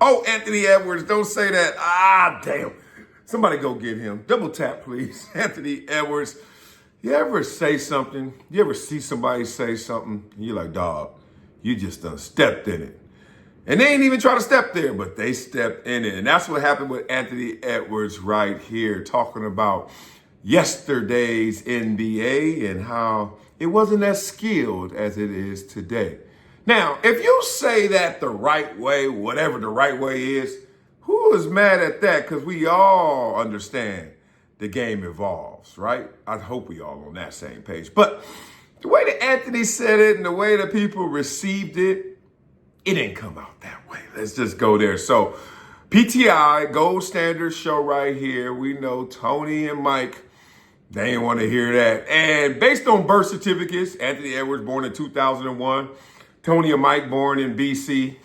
Oh, Anthony Edwards, don't say that. Ah, damn. Somebody go get him. Double tap, please. Anthony Edwards. You ever say something? You ever see somebody say something? And you're like, dog, you just done stepped in it. And they ain't even try to step there, but they stepped in it. And that's what happened with Anthony Edwards right here, talking about yesterday's NBA and how it wasn't as skilled as it is today. Now, if you say that the right way, whatever the right way is, who is mad at that? Because we all understand the game evolves, right? I hope we all on that same page. But the way that Anthony said it and the way that people received it, it didn't come out that way. Let's just go there. So PTI, Gold Standard show right here. We know Tony and Mike, they ain't want to hear that. And based on birth certificates, Anthony Edwards born in 2001, Tony and Mike born in BC.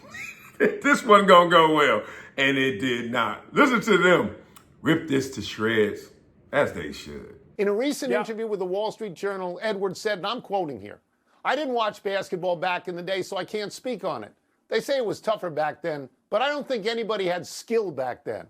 This wasn't going to go well. And it did not. Listen to them. Rip this to shreds, as they should. In a recent interview with the Wall Street Journal, Edwards said, and I'm quoting here, "I didn't watch basketball back in the day, so I can't speak on it. They say it was tougher back then, but I don't think anybody had skill back then.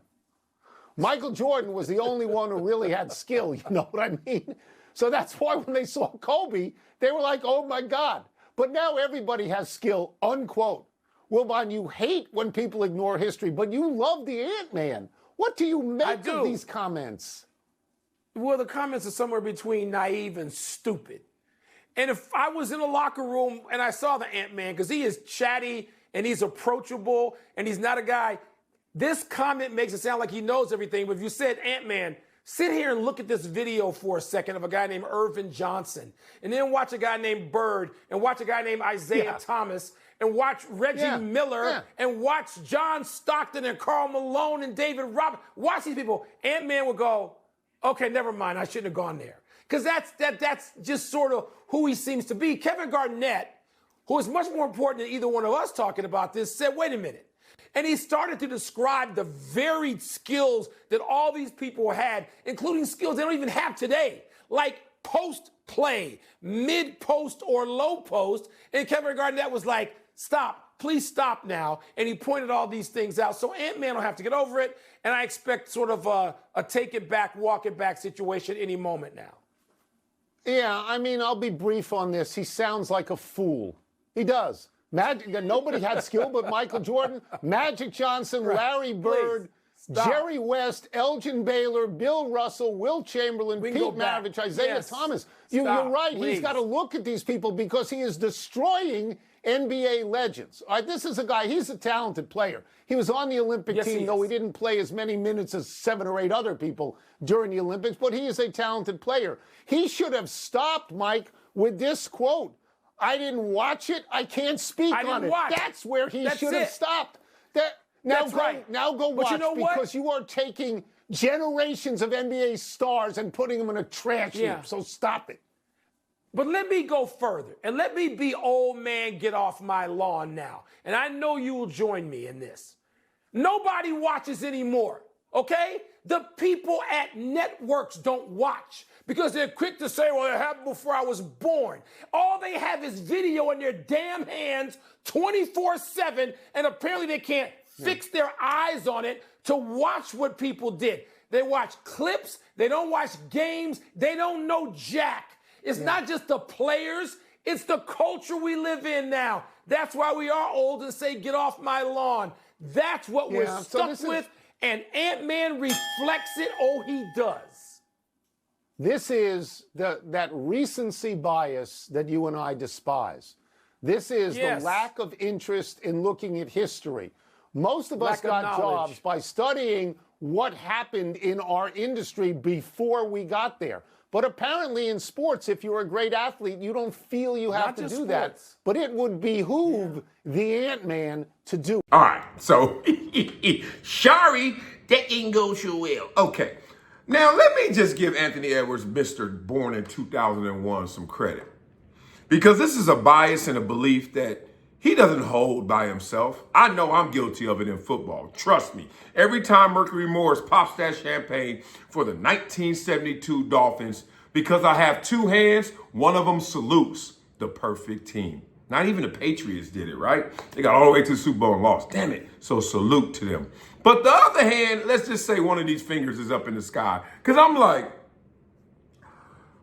Michael Jordan was the only one who really had skill, you know what I mean? So that's why when they saw Kobe, they were like, oh my God. But now everybody has skill, unquote. Wilbon, you hate when people ignore history, but you love the Ant-Man. What do you make of these comments?" Well, the comments are somewhere between naive and stupid. And if I was in a locker room and I saw the Ant-Man, because he is chatty and he's approachable and he's not a guy, this comment makes it sound like he knows everything. But if you said, Ant-Man, sit here and look at this video for a second of a guy named Irvin Johnson, and then watch a guy named Bird, and watch a guy named Isaiah Thomas, and watch Reggie Miller, and watch John Stockton and Karl Malone and David Robinson. Watch these people. Ant-Man would go, okay, never mind, I shouldn't have gone there. Because that's just sort of who he seems to be. Kevin Garnett, who is much more important than either one of us talking about this, said, wait a minute. And he started to describe the varied skills that all these people had, including skills they don't even have today, like post play, mid post or low post. And Kevin Garnett was like, stop, please stop now. And he pointed all these things out. So Ant-Man will have to get over it. And I expect sort of a take it back, walk it back situation any moment now. Yeah, I mean, I'll be brief on this. He sounds like a fool. He does. Nobody had skill but Michael Jordan, Magic Johnson, Larry Bird, Jerry West, Elgin Baylor, Bill Russell, Will Chamberlain, Pete Maravich, Isaiah Thomas. You're right. Please. He's got to look at these people because he is destroying NBA legends. All right, this is a guy, he's a talented player. He was on the Olympic team, though he didn't play as many minutes as 7 or 8 other people during the Olympics, but he is a talented player. He should have stopped, Mike, with this quote. I didn't watch it. I can't speak on it. That's where he should have stopped. Now go watch, because you are taking generations of NBA stars and putting them in a trash heap. So stop it. But let me go further, and let me be old man get off my lawn now. And I know you will join me in this. Nobody watches anymore, okay? The people at networks don't watch because they're quick to say, well, it happened before I was born. All they have is video in their damn hands 24/7, and apparently they can't fix their eyes on it to watch what people did. They watch clips. They don't watch games. They don't know jack. It's not just the players. It's the culture we live in now. That's why we are old and say, get off my lawn. That's what we're stuck with. And Ant-Man reflects it. Oh, he does. This is that recency bias that you and I despise. This is the lack of interest in looking at history. Most of us got jobs by studying what happened in our industry before we got there. But apparently in sports, if you're a great athlete, you don't feel you have to do that. But it would behoove the Ant-Man to do. All right, so sorry, that didn't go so well. Okay, now let me just give Anthony Edwards, Mr. Born in 2001, some credit. Because this is a bias and a belief that he doesn't hold by himself. I know I'm guilty of it in football. Trust me. Every time Mercury Morris pops that champagne for the 1972 Dolphins, because I have 2 hands, one of them salutes the perfect team. Not even the Patriots did it, right? They got all the way to the Super Bowl and lost. Damn it. So salute to them. But the other hand, let's just say one of these fingers is up in the sky. Because I'm like,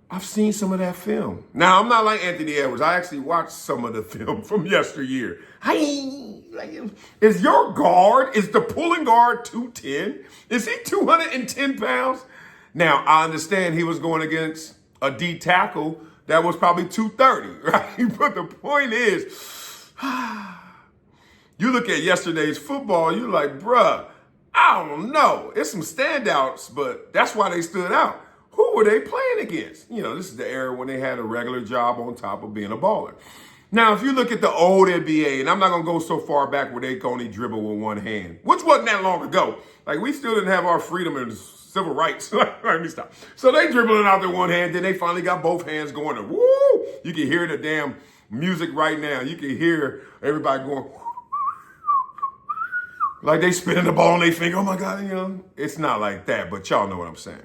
I've seen some of that film. Now, I'm not like Anthony Edwards. I actually watched some of the film from yesteryear. Is your guard, is the pulling guard 210? Is he 210 pounds? Now, I understand he was going against a D tackle that was probably 230, right? But the point is, you look at yesterday's football, you're like, bruh, I don't know. It's some standouts, but that's why they stood out. Who were they playing against? You know, this is the era when they had a regular job on top of being a baller. Now, if you look at the old NBA, and I'm not going to go so far back where they can only dribble with one hand, which wasn't that long ago. Like, we still didn't have our freedom and civil rights. Let me stop. So they dribbling out their one hand, then they finally got both hands going. And woo! You can hear the damn music right now. You can hear everybody going, like they spinning the ball on their finger. Oh, my God, you know. It's not like that, but y'all know what I'm saying.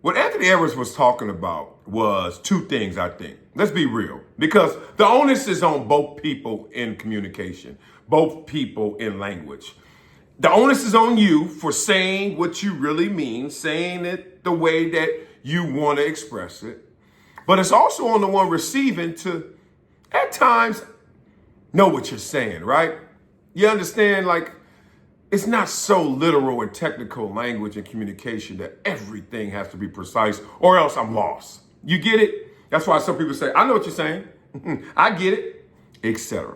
What Anthony Edwards was talking about was two things, I think. Let's be real. Because the onus is on both people in communication, both people in language. The onus is on you for saying what you really mean, saying it the way that you want to express it. But it's also on the one receiving to, at times, know what you're saying, right? You understand, like, it's not so literal and technical language and communication that everything has to be precise or else I'm lost. You get it? That's why some people say, I know what you're saying. I get it, etc.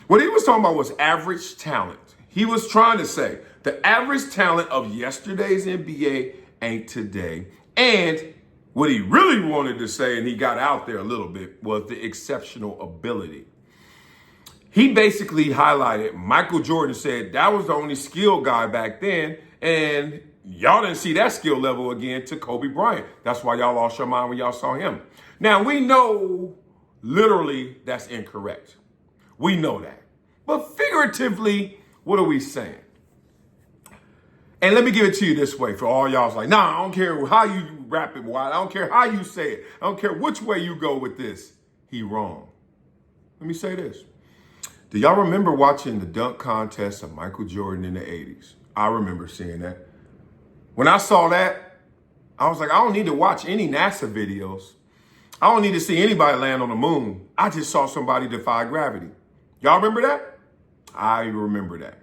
What he was talking about was average talent. He was trying to say the average talent of yesterday's NBA ain't today. And what he really wanted to say, and he got out there a little bit, was the exceptional ability. He basically highlighted Michael Jordan said that was the only skilled guy back then, and y'all didn't see that skill level again to Kobe Bryant. That's why y'all lost your mind when y'all saw him. Now, we know literally that's incorrect. We know that. But figuratively, what are we saying? And let me give it to you this way for all y'all's like, nah, I don't care how you rap it, wide. I don't care how you say it. I don't care which way you go with this. He wrong. Let me say this. Do y'all remember watching the dunk contest of Michael Jordan in the 80s? I remember seeing that. When I saw that, I was like, I don't need to watch any NASA videos. I don't need to see anybody land on the moon. I just saw somebody defy gravity. Y'all remember that? I remember that.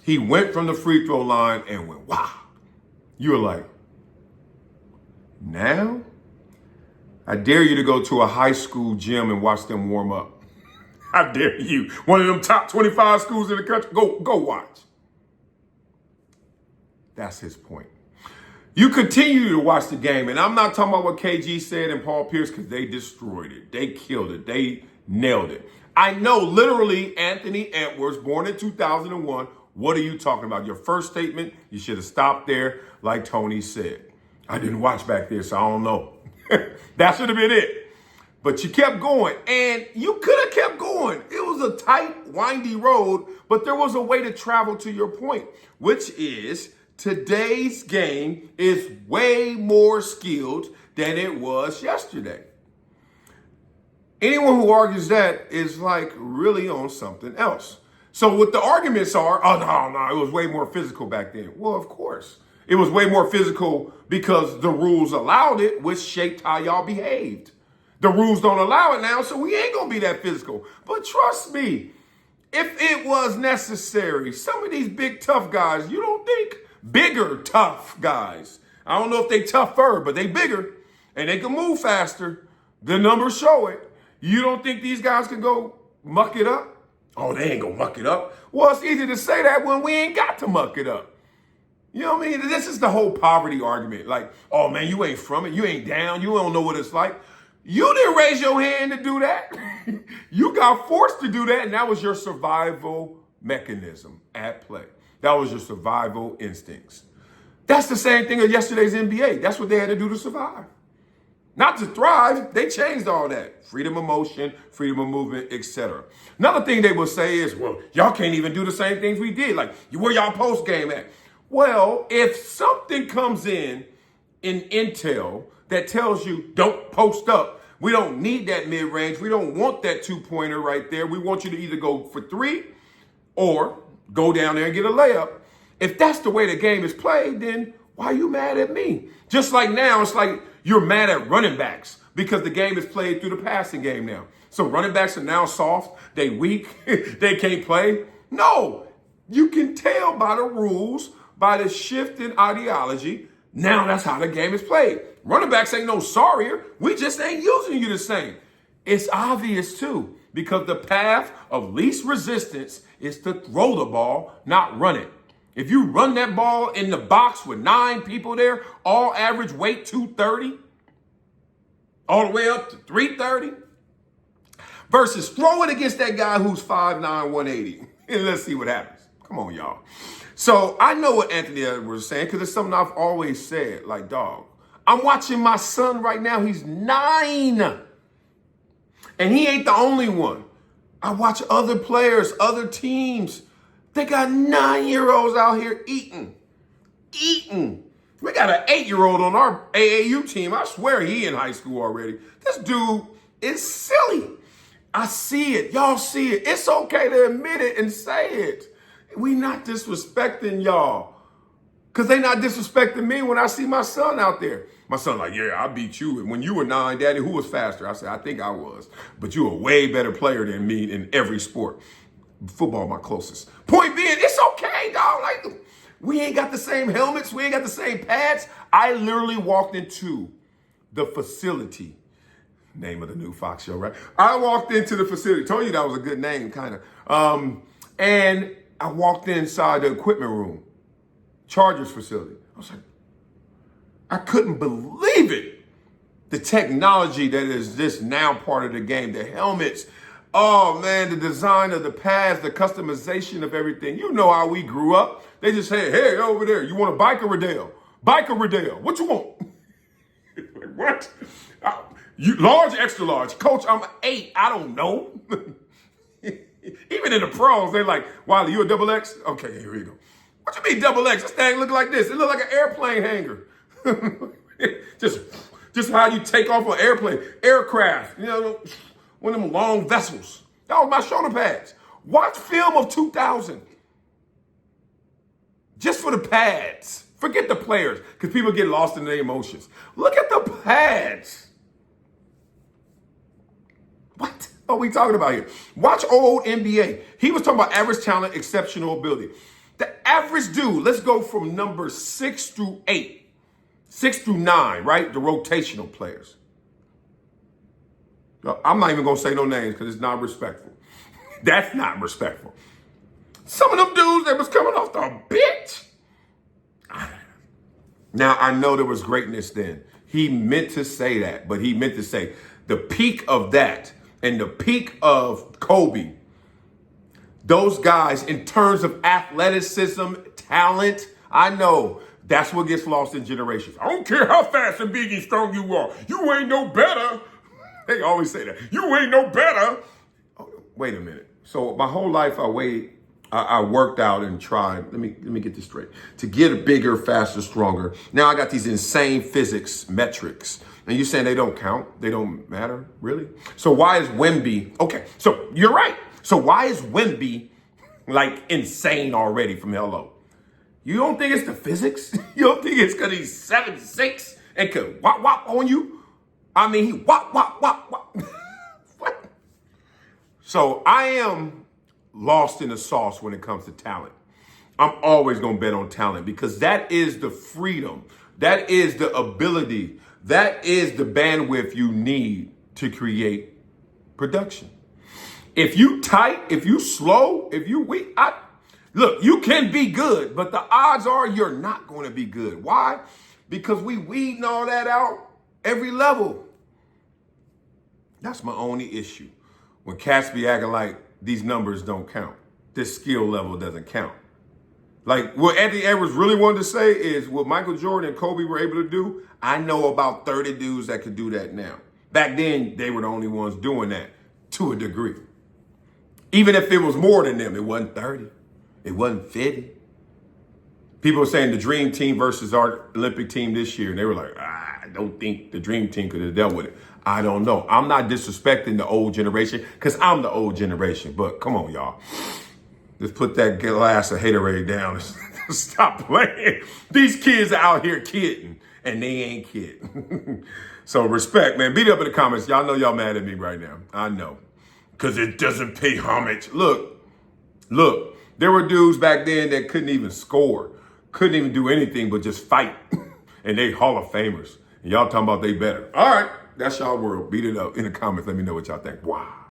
He went from the free throw line and went, wow. You were like, now? I dare you to go to a high school gym and watch them warm up. I dare you. One of them top 25 schools in the country. Go watch. That's his point. You continue to watch the game, and I'm not talking about what KG said and Paul Pierce because they destroyed it. They killed it. They nailed it. I know literally Anthony Edwards, born in 2001. What are you talking about? Your first statement, you should have stopped there like Tony said. I didn't watch back there, so I don't know. That should have been it. But you kept going, and you could have kept going. It was a tight, windy road, but there was a way to travel to your point, which is today's game is way more skilled than it was yesterday. Anyone who argues that is like really on something else. So what the arguments are, oh, no, it was way more physical back then. Well, of course. It was way more physical because the rules allowed it, which shaped how y'all behaved. The rules don't allow it now, so we ain't going to be that physical. But trust me, if it was necessary, some of these big, tough guys, you don't think bigger, tough guys. I don't know if they tougher, but they bigger, and they can move faster. The numbers show it. You don't think these guys can go muck it up? Oh, they ain't going to muck it up. Well, it's easy to say that when we ain't got to muck it up. You know what I mean? This is the whole poverty argument. Like, oh, man, you ain't from it. You ain't down. You don't know what it's like. You didn't raise your hand to do that. You got forced to do that, and that was your survival mechanism at play. That was your survival instincts. That's the same thing as yesterday's NBA. That's what they had to do to survive. Not to thrive. They changed all that. Freedom of motion, freedom of movement, etc. Another thing they will say is, well, y'all can't even do the same things we did. Like, where y'all post game at? Well, if something comes in intel that tells you don't post up, We don't need that mid-range. We don't want that two-pointer right there. We want you to either go for three or go down there and get a layup. If that's the way the game is played, then why are you mad at me? Just like now, it's like you're mad at running backs because the game is played through the passing game now. So running backs are now soft, they weak, they can't play. No, you can tell by the rules, by the shift in ideology. Now that's how the game is played. Running backs ain't no sorrier. We just ain't using you the same. It's obvious too, because the path of least resistance is to throw the ball, not run it. If you run that ball in the box with 9 people there, all average weight 230, all the way up to 330, versus throw it against that guy who's 5'9", 180. And let's see what happens. Come on, y'all. So I know what Anthony Edwards was saying because it's something I've always said. Like, dog, I'm watching my son right now. He's 9. And he ain't the only one. I watch other players, other teams. They got 9-year-olds out here eating. We got an 8-year-old on our AAU team. I swear he in high school already. This dude is silly. I see it. Y'all see it. It's okay to admit it and say it. We not disrespecting y'all. Because they not disrespecting me when I see my son out there. My son like, yeah, I beat you. And when you were 9, Daddy, who was faster? I said, I think I was. But you a way better player than me in every sport. Football, my closest. Point being, it's okay, dog. Like, we ain't got the same helmets. We ain't got the same pads. I literally walked into the facility. Name of the new Fox show, right? I walked into the facility. Told you that was a good name, kind of. And I walked inside the equipment room. Chargers facility. I was like, I couldn't believe it. The technology that is just now part of the game, the helmets. Oh man, the design of the pads, the customization of everything. You know how we grew up. They just say, hey, over there, you want a bike or Riddell? Bike or Riddell? What you want? Like, what? You large, extra large. Coach, I'm 8. I don't know. Even in the pros, they're like, Wiley, you a double X? Okay, here we go. What you mean double X? This thing look like this. It look like an airplane hangar. just how you take off an airplane. Aircraft, you know, one of them long vessels. That was my shoulder pads. Watch film of 2000. Just for the pads. Forget the players, because people get lost in their emotions. Look at the pads. What are we talking about here? Watch old NBA. He was talking about average talent, exceptional ability. The average dude, let's go from number 6 through 8. 6 through 9, right? The rotational players. I'm not even going to say no names because it's not respectful. That's not respectful. Some of them dudes that was coming off the bench. Now, I know there was greatness then. He meant to say that, but he meant to say the peak of that and the peak of Kobe, those guys in terms of athleticism, talent, I know that's what gets lost in generations. I don't care how fast and big and strong you are. You ain't no better. They always say that. You ain't no better. Oh, wait a minute. So my whole life I worked out and tried, let me get this straight, to get bigger, faster, stronger. Now I got these insane physics metrics. And you're saying they don't count? They don't matter? Really? So why is Wemby, okay, so you're right. So why is Wemby like insane already from hello? You don't think it's the physics? You don't think it's because he's 7'6" and could wop wop on you? I mean, he wop wop wop wop. What? So I am lost in the sauce when it comes to talent. I'm always going to bet on talent because that is the freedom. That is the ability. That is the bandwidth you need to create production. If you tight, if you slow, if you weak, look, you can be good, but the odds are you're not going to be good. Why? Because we weeding all that out every level. That's my only issue. When cats be acting like these numbers don't count. This skill level doesn't count. Like what Anthony Edwards really wanted to say is what Michael Jordan and Kobe were able to do. I know about 30 dudes that could do that now. Back then, they were the only ones doing that to a degree. Even if it was more than them, it wasn't 30. It wasn't 50. People were saying the dream team versus our Olympic team this year. And they were like, I don't think the dream team could have dealt with it. I don't know. I'm not disrespecting the old generation because I'm the old generation. But come on, y'all. Just put that glass of haterade down and stop playing. These kids are out here kidding, and they ain't kidding. So respect, man. Beat up in the comments. Y'all know y'all mad at me right now. I know. Because it doesn't pay homage. Look. There were dudes back then that couldn't even score. Couldn't even do anything but just fight. And they Hall of Famers. And y'all talking about they better. All right. That's y'all world. Beat it up in the comments. Let me know what y'all think. Wow.